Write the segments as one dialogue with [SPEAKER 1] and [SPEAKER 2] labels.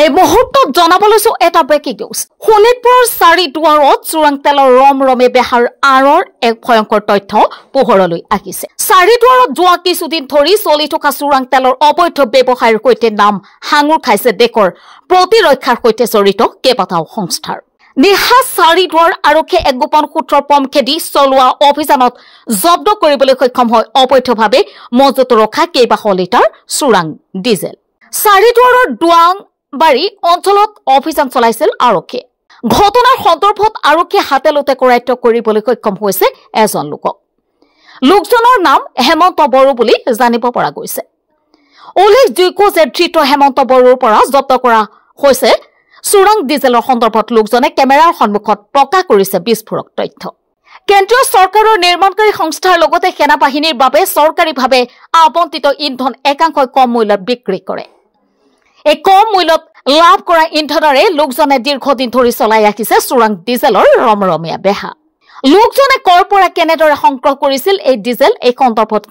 [SPEAKER 1] এই মুহূৰ্তত জনাবলৈছো এটা ব্ৰেকিং নিউজ শোণিতপুৰৰ চাৰিদুৱাৰত চোৰাং তেলৰ ৰমৰমে বেহাৰ আঁৰৰ এক ভয়ংকৰ তথ্য পোহৰলৈ আহিছে। চাৰিদুৱাৰত যোৱা কিছুদিন ধৰি চলি থকা চোৰাং তেলৰ অবৈধ ব্যৱসায়ৰ সৈতে নাম হাঙুৰ খাইছে দেশৰ প্ৰতিৰক্ষাৰ সৈতে জড়িত কেইবাটাও সংস্থাৰ। নিশা চাৰিদুৱাৰ আৰক্ষীয়ে এক গোপন সূত্ৰৰ পমখেদি চলোৱা অভিযানত জব্দ কৰিবলৈ সক্ষম হয় অবৈধভাৱে মজুত ৰখা কেইবাশ লিটাৰ চোৰাং ডিজেল। চাৰিদুৱাৰৰ দুৱাং বাৰী অঞ্চলত অভিযান চলাইছিল আৰক্ষীয়ে। ঘটনাৰ সন্দৰ্ভত আৰক্ষীয়ে হাতেলোতে কৰায়ত্ব কৰিবলৈ সক্ষম হৈছে এজন লোকক। লোকজনৰ নাম হেমন্ত বড়ো বুলি জানিব পৰা গৈছে। উল্লেখযোগ্য যে ধৃত হেমন্ত বড়োৰ পৰা জব্দ কৰা হৈছে চোৰাং ডিজেলৰ সন্দৰ্ভত লোকজনে কেমেৰাৰ সন্মুখত প্ৰকাশ কৰিছে বিস্ফোৰক তথ্য। কেন্দ্ৰীয় চৰকাৰৰ নিৰ্মাণকাৰী সংস্থাৰ লগতে সেনা বাহিনীৰ বাবে চৰকাৰীভাৱে আবণ্টিত ইন্ধন একাংশই কম মূল্যত বিক্ৰী কৰে। এই কম মূল্যত লাভ কৰা ইন্ধনেৰে লোকজনে দীৰ্ঘদিন ধৰি চলাই ৰাখিছে চোৰাং ডিজেলৰ ৰমৰমীয়া বেহা। লোকজনে কৰ পৰা কেনেদৰে সংগ্ৰহ কৰিছিল এই ডিজেল এই সন্দৰ্ভত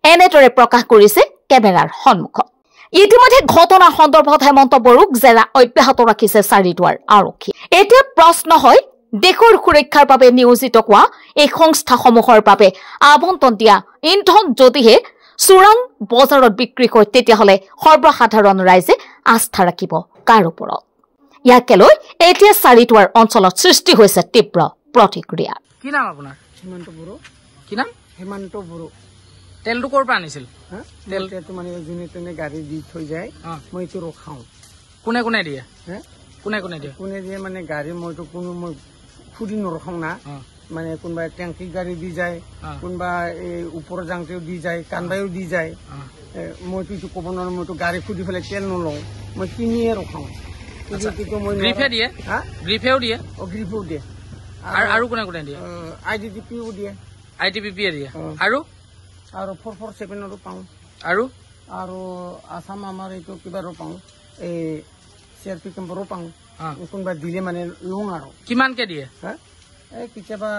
[SPEAKER 1] এনেদৰে প্ৰকাশ কৰিছে কেমেৰাৰ সন্মুখত। ইতিমধ্যে ঘটনাৰ সন্দৰ্ভত হেমন্ত বড়োক জেৰা অব্যাহত ৰাখিছে চাৰিদুৱাৰ আৰক্ষী। এতিয়া প্ৰশ্ন হয় দেশৰ সুৰক্ষাৰ বাবে নিয়োজিত হোৱা এই সংস্থাসমূহৰ বাবে আবণ্টন দিয়া ইন্ধন যদিহে চোৰাং বজাৰত বিক্ৰী হয় তেতিয়াহ'লে সৰ্বসাধাৰণ ৰাইজে আস্থা ৰাখিব কাৰ ওপৰত? ইয়াকে লৈ এতিয়া চাৰিদুৱাৰ অঞ্চলত সৃষ্টি হৈছে তীব্ৰ প্ৰতিক্ৰিয়া।
[SPEAKER 2] কি নাম আপোনাৰ?
[SPEAKER 3] হেমন্ত বড়ো।
[SPEAKER 2] কি নাম?
[SPEAKER 3] হেমন্ত বড়ো।
[SPEAKER 2] তেলটো ক'ৰ পৰা আনিছিল?
[SPEAKER 3] তেলটো মানে যোনে তোনে গাড়ী দি থৈ যায়, মই এইটো ৰখাওঁ।
[SPEAKER 2] কোনে কোনে দিয়ে? কোনে কোনে দিয়ে?
[SPEAKER 3] কোনে দিয়ে মানে গাড়ী মইতো কোনো মই ফুৰি নৰখাওঁ না। মানে কোনোবাই টেংকি গাড়ী দি যায়, কোনোবা এই ওপৰৰ জাংতেও দি যায়, কানবাইও দি যায়। মইতো এইটো ক'ব নোৱাৰো, মইতো গাড়ী ফুৰি পেলাই তেল নলওঁ, মই কিনিয়ে ৰখাওঁ।
[SPEAKER 2] গ্ৰীফে দিয়ে? গ্ৰীফেও দিয়ে?
[SPEAKER 3] গ্ৰীফেও দিয়ে।
[SPEAKER 2] আৰু কোনে কোনে দিয়ে?
[SPEAKER 3] IDPও দিয়ে।
[SPEAKER 2] IDPয়ে দিয়ে। আৰু
[SPEAKER 3] 447ৰো পাওঁ।
[SPEAKER 2] আৰু
[SPEAKER 3] আছাম আমাৰ এইটো কিবাৰো পাওঁ, এই CRP কেম্পৰো পাওঁ। কোনোবা দিলে মানে লওঁ আৰু।
[SPEAKER 2] কিমানকে দিয়ে?
[SPEAKER 3] কেতিয়াবা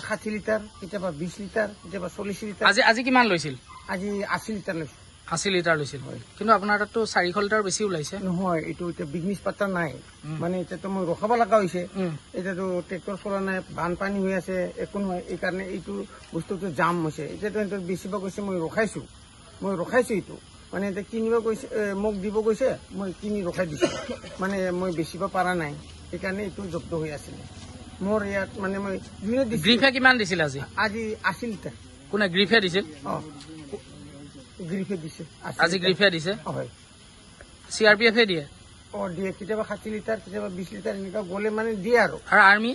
[SPEAKER 3] 60 লিটাৰ, কেতিয়াবা 20 লিটাৰ, কেতিয়াবা 40 লিটাৰ।
[SPEAKER 2] আজি কিমান লৈছিল?
[SPEAKER 3] আজি 80 লিটাৰ লৈছিল।
[SPEAKER 2] 80 লিটাৰ লৈছিল। কিন্তু আপোনাৰ তাততো 400 লিটাৰ বেছি ওলাইছে।
[SPEAKER 3] নহয়, এইটো এতিয়া বিজনেছ পাৰ্টনাৰ নাই, মানে এতিয়াতো মই ৰখাব লগা হৈছে। এতিয়াতো ট্ৰেক্টৰ চলা নাই, বানপানী হৈ আছে, একো নহয়, এইকাৰণে এইটো বস্তুটো জাম হৈছে। এতিয়াতো বেচিব গৈছে, মই ৰখাইছো এইটো। মানে এতিয়া কিনিব গৈছে, মোক দিব গৈছে, মই কিনি ৰখাই দিছো। মানে মই বেচিব পৰা নাই, সেইকাৰণে এইটো জব্দ হৈ আছিলে মোৰ ইয়াত। মানে মই
[SPEAKER 2] গ্ৰীফে কিমান দিছিল আজি?
[SPEAKER 3] 80 লিটাৰ।
[SPEAKER 2] কোনে গ্ৰীফে দিছিল?
[SPEAKER 3] গ্ৰীফে দিছে
[SPEAKER 2] আজি। গ্ৰীফে দিছে?
[SPEAKER 3] হয়।
[SPEAKER 2] CRPFে দিয়ে?
[SPEAKER 3] দিয়ে, কেতিয়াবা 60 লিটাৰ, কেতিয়াবা 20 লিটাৰ এনেকুৱা গ'লে মানে দিয়ে। আৰু
[SPEAKER 2] আৰ্মি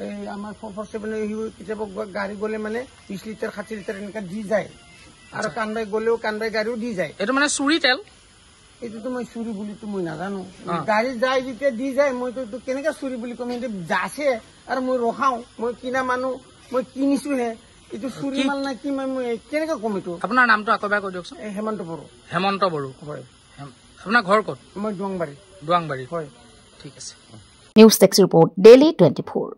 [SPEAKER 3] এই আমাৰ 447 কেতিয়াবা গাড়ী গ'লে মানে 20 লিটাৰ 60 লিটাৰ এনেকুৱা দি যায়। আৰু কানবাই গ'লেও কানবাই গাড়ীও দি যায়।
[SPEAKER 2] এইটো মানে চুৰি তেল?
[SPEAKER 3] এইটোতো মই চুৰি বুলিতো মই নাজানো। গাড়ী যায় যেতিয়া দি যায়, মইতো কেনেকে চুৰি বুলি কম? এইটো যাছে আৰু মই ৰখাওঁ, মই কিনা মানুহ, মই কিনিছোহে। এইটো চুৰি মাল নাই কি, মই কেনেকে কম এইটো?
[SPEAKER 2] আপোনাৰ নামটো আকৌ এবাৰ কৈ দিয়কচোন।
[SPEAKER 3] হেমন্ত বড়ো।
[SPEAKER 2] হেমন্ত বড়ো?
[SPEAKER 3] হয়।
[SPEAKER 2] আপোনাৰ ঘৰ ক'ত?
[SPEAKER 3] মই দুৱাংবাৰী।
[SPEAKER 2] দুৱাংবাৰী?
[SPEAKER 3] হয়।
[SPEAKER 2] ঠিক আছে।
[SPEAKER 1] News text report daily 24।